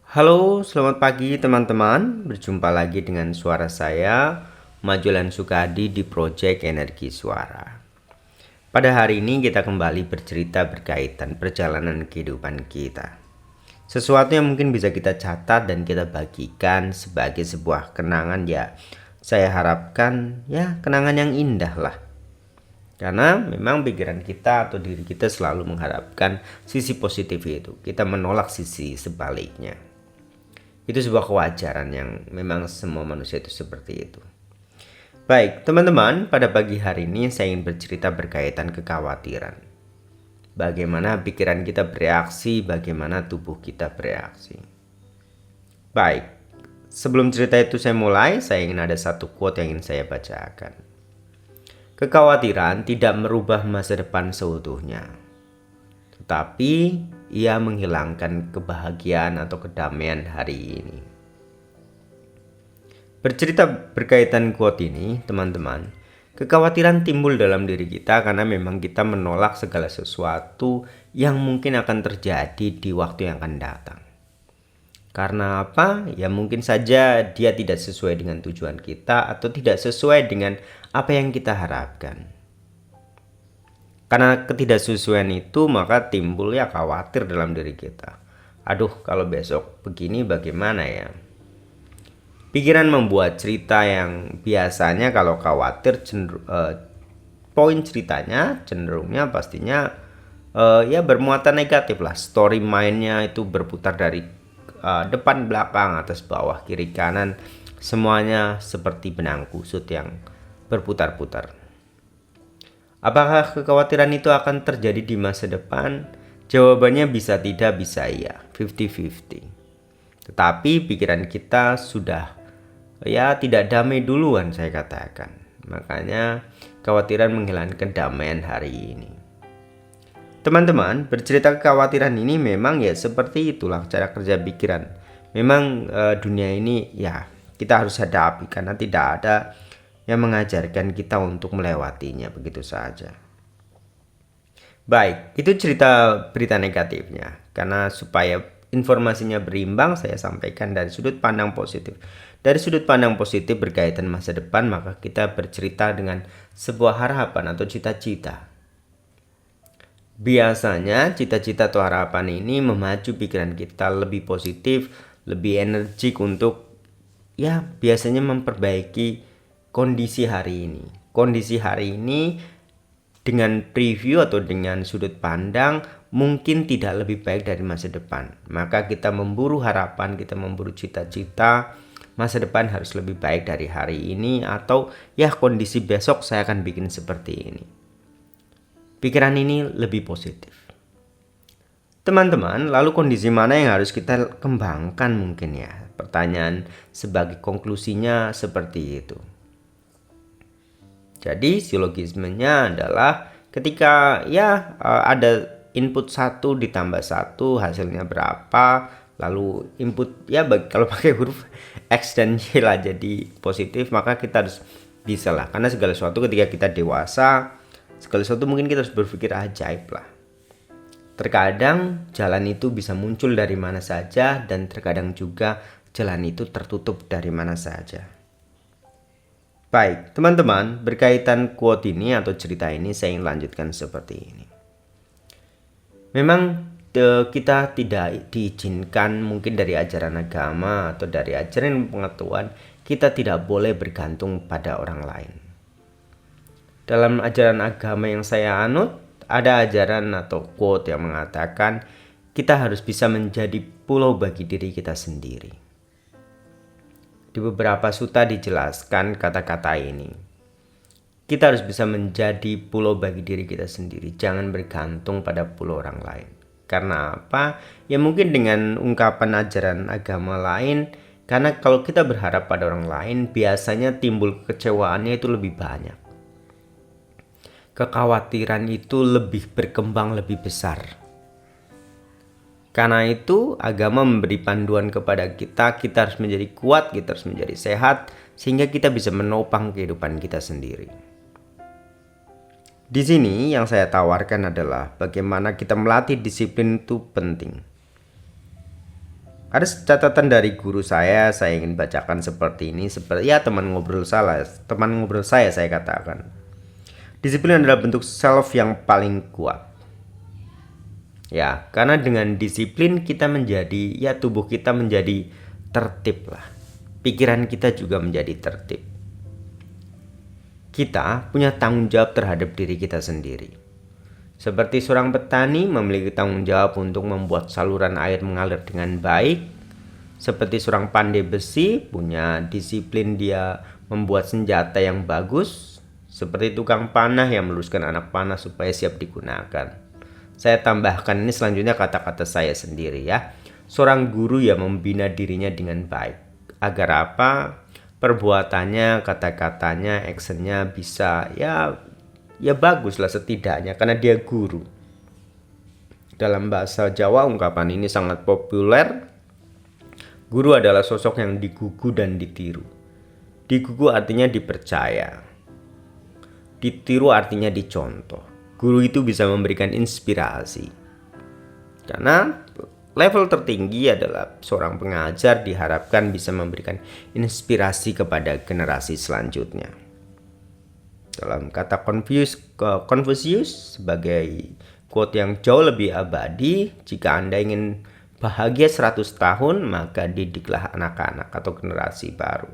Halo, selamat pagi teman-teman. Berjumpa lagi dengan suara saya, Majulan Sukadi di Project Energi Suara. Pada hari ini kita kembali bercerita berkaitan perjalanan kehidupan kita. Sesuatu yang mungkin bisa kita catat dan kita bagikan sebagai sebuah kenangan ya. Saya harapkan ya kenangan yang indah lah. Karena memang pikiran kita atau diri kita selalu mengharapkan sisi positif itu. Kita menolak sisi sebaliknya. Itu sebuah kewajaran yang memang semua manusia itu seperti itu. Baik, teman-teman, pada pagi hari ini saya ingin bercerita berkaitan kekhawatiran. Bagaimana pikiran kita bereaksi, bagaimana tubuh kita bereaksi. Baik, sebelum cerita itu saya mulai, saya ingin ada satu quote yang ingin saya bacakan. Kekhawatiran tidak merubah masa depan seutuhnya, tetapi ia menghilangkan kebahagiaan atau kedamaian hari ini. Bercerita berkaitan quote ini, teman-teman, kekhawatiran timbul dalam diri kita karena memang kita menolak segala sesuatu yang mungkin akan terjadi di waktu yang akan datang. Karena apa? Ya mungkin saja dia tidak sesuai dengan tujuan kita atau tidak sesuai dengan apa yang kita harapkan. Karena ketidaksesuaian itu maka timbul ya khawatir dalam diri kita. Aduh, kalau besok begini bagaimana ya? Pikiran membuat cerita yang biasanya kalau khawatir poin ceritanya cenderungnya pastinya ya bermuatan negatif lah. Story mindnya itu berputar dari depan belakang atas bawah kiri kanan, semuanya seperti benang kusut yang berputar-putar. Apakah kekhawatiran itu akan terjadi di masa depan? Jawabannya bisa tidak, bisa iya, 50-50. Tetapi pikiran kita sudah ya tidak damai duluan, saya katakan. Makanya kekhawatiran menghilangkan kedamaian hari ini. Teman-teman, bercerita kekhawatiran ini memang ya seperti itulah cara kerja pikiran. Memang dunia ini ya kita harus hadapi karena tidak ada yang mengajarkan kita untuk melewatinya begitu saja. Baik, itu cerita berita negatifnya. Karena supaya informasinya berimbang, saya sampaikan dari sudut pandang positif. Dari sudut pandang positif berkaitan masa depan, maka kita bercerita dengan sebuah harapan atau cita-cita. Biasanya cita-cita atau harapan ini memacu pikiran kita lebih positif, lebih energik untuk ya biasanya memperbaiki kondisi hari ini. Kondisi hari ini dengan preview atau dengan sudut pandang mungkin tidak lebih baik dari masa depan. Maka kita memburu harapan, kita memburu cita-cita masa depan harus lebih baik dari hari ini atau ya kondisi besok saya akan bikin seperti ini. Pikiran ini lebih positif. Teman-teman, lalu kondisi mana yang harus kita kembangkan mungkin ya? Pertanyaan sebagai konklusinya seperti itu. Jadi silogismenya adalah ketika ya ada input 1 ditambah 1 hasilnya berapa, lalu input ya kalau pakai huruf X dan Y lah jadi positif, maka kita harus bisa lah, karena segala sesuatu ketika kita dewasa, segala sesuatu mungkin kita harus berpikir ajaib lah. Terkadang jalan itu bisa muncul dari mana saja dan terkadang juga jalan itu tertutup dari mana saja. Baik, teman-teman, berkaitan quote ini atau cerita ini saya ingin lanjutkan seperti ini. Memang kita tidak diizinkan mungkin dari ajaran agama atau dari ajaran pengetahuan, kita tidak boleh bergantung pada orang lain. Dalam ajaran agama yang saya anut, ada ajaran atau quote yang mengatakan kita harus bisa menjadi pulau bagi diri kita sendiri. Di beberapa sutta dijelaskan kata-kata ini. Kita harus bisa menjadi pulau bagi diri kita sendiri. Jangan bergantung pada pulau orang lain. Karena apa? Ya mungkin dengan ungkapan ajaran agama lain. Karena kalau kita berharap pada orang lain, biasanya timbul kekecewaannya itu lebih banyak. Kekhawatiran itu lebih berkembang lebih besar. Karena itu agama memberi panduan kepada kita harus menjadi kuat, kita harus menjadi sehat, sehingga kita bisa menopang kehidupan kita sendiri. Di sini yang saya tawarkan adalah bagaimana kita melatih disiplin itu penting. Ada catatan dari guru saya ingin bacakan seperti ini, seperti ya teman ngobrol saya katakan. Disiplin adalah bentuk self yang paling kuat. Ya, karena dengan disiplin kita menjadi, ya tubuh kita menjadi tertib lah. Pikiran kita juga menjadi tertib. Kita punya tanggung jawab terhadap diri kita sendiri. Seperti seorang petani memiliki tanggung jawab untuk membuat saluran air mengalir dengan baik. Seperti seorang pandai besi punya disiplin dia membuat senjata yang bagus. Seperti tukang panah yang meluruskan anak panah supaya siap digunakan. Saya tambahkan ini selanjutnya kata-kata saya sendiri ya. Seorang guru yang membina dirinya dengan baik. Agar apa? Perbuatannya, kata-katanya, actionnya bisa ya bagus lah setidaknya karena dia guru. Dalam bahasa Jawa ungkapan ini sangat populer. Guru adalah sosok yang digugu dan ditiru. Digugu artinya dipercaya. Ditiru artinya dicontoh. Guru itu bisa memberikan inspirasi. Karena level tertinggi adalah seorang pengajar diharapkan bisa memberikan inspirasi kepada generasi selanjutnya. Dalam kata Confucius sebagai quote yang jauh lebih abadi, jika Anda ingin bahagia 100 tahun, maka didiklah anak-anak atau generasi baru.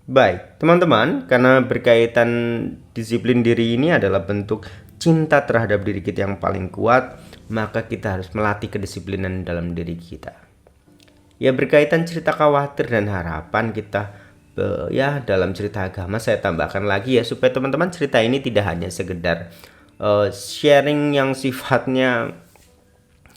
Baik, teman-teman, karena berkaitan disiplin diri ini adalah bentuk cinta terhadap diri kita yang paling kuat, maka kita harus melatih kedisiplinan dalam diri kita. Ya, berkaitan cerita khawatir dan harapan kita ya dalam cerita agama saya tambahkan lagi ya supaya teman-teman cerita ini tidak hanya sekedar sharing yang sifatnya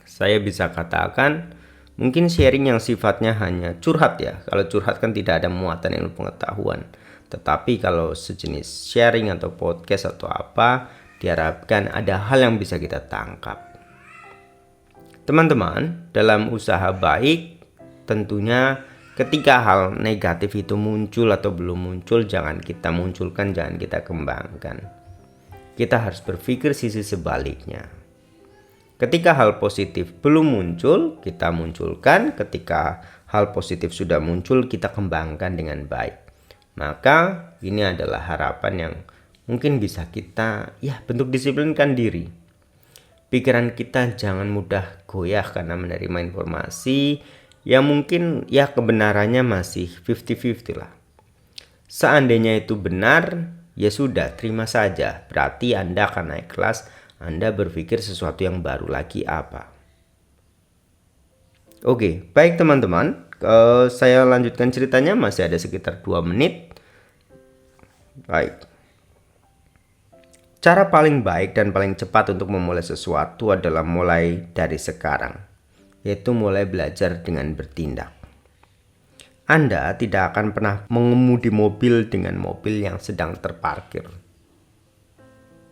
saya bisa katakan mungkin sharing yang sifatnya hanya curhat ya. Kalau curhat kan tidak ada muatan ilmu pengetahuan. Tetapi kalau sejenis sharing atau podcast atau apa, diharapkan ada hal yang bisa kita tangkap. Teman-teman, dalam usaha baik tentunya ketika hal negatif itu muncul atau belum muncul, jangan kita munculkan, jangan kita kembangkan. Kita harus berpikir sisi sebaliknya. Ketika hal positif belum muncul, kita munculkan. Ketika hal positif sudah muncul, kita kembangkan dengan baik. Maka ini adalah harapan yang mungkin bisa kita bentuk disiplinkan diri. Pikiran kita jangan mudah goyah karena menerima informasi yang mungkin kebenarannya masih 50-50 lah. Seandainya itu benar, ya sudah terima saja. Berarti Anda akan naik kelas, Anda berpikir sesuatu yang baru lagi apa. Oke, baik teman-teman, saya lanjutkan ceritanya, masih ada sekitar 2 menit. Baik. Cara paling baik dan paling cepat untuk memulai sesuatu adalah mulai dari sekarang, yaitu mulai belajar dengan bertindak. Anda tidak akan pernah mengemudi mobil dengan mobil yang sedang terparkir.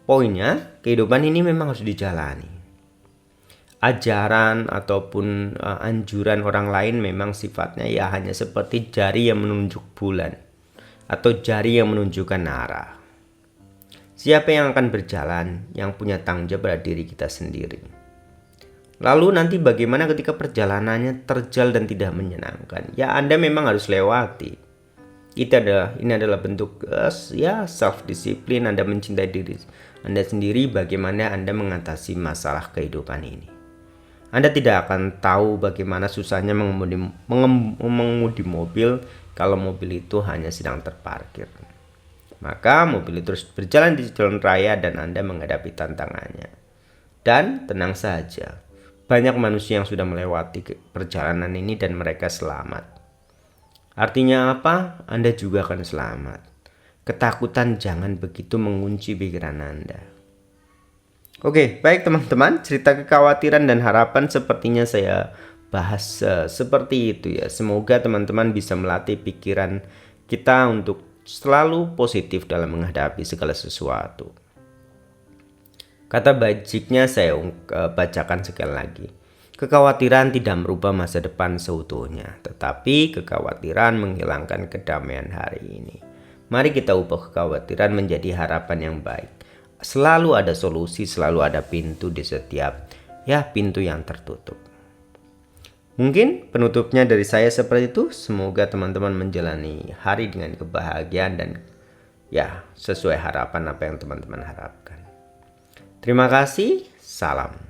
Poinnya, kehidupan ini memang harus dijalani. Ajaran ataupun anjuran orang lain memang sifatnya hanya seperti jari yang menunjuk bulan atau jari yang menunjukkan arah. Siapa yang akan berjalan, yang punya tanggung jawab pada diri kita sendiri. Lalu nanti bagaimana ketika perjalanannya terjal dan tidak menyenangkan? Ya Anda memang harus lewati. Ini adalah bentuk self disiplin. Anda mencintai diri Anda sendiri, bagaimana Anda mengatasi masalah kehidupan ini. Anda tidak akan tahu bagaimana susahnya mengemudi mobil kalau mobil itu hanya sedang terparkir. Maka mobil itu terus berjalan di jalan raya dan Anda menghadapi tantangannya. Dan tenang saja, banyak manusia yang sudah melewati perjalanan ini dan mereka selamat. Artinya apa? Anda juga akan selamat. Ketakutan jangan begitu mengunci pikiran Anda. Oke, baik teman-teman, cerita kekhawatiran dan harapan sepertinya saya bahas seperti itu ya. Semoga teman-teman bisa melatih pikiran kita untuk selalu positif dalam menghadapi segala sesuatu. Kata bajiknya saya bacakan sekali lagi. Kekhawatiran tidak merubah masa depan seutuhnya, tetapi kekhawatiran menghilangkan kedamaian hari ini. Mari kita ubah kekhawatiran menjadi harapan yang baik. Selalu ada solusi, selalu ada pintu di setiap pintu yang tertutup. Mungkin penutupnya dari saya seperti itu. Semoga teman-teman menjalani hari dengan kebahagiaan dan ya sesuai harapan apa yang teman-teman harapkan. Terima kasih. Salam.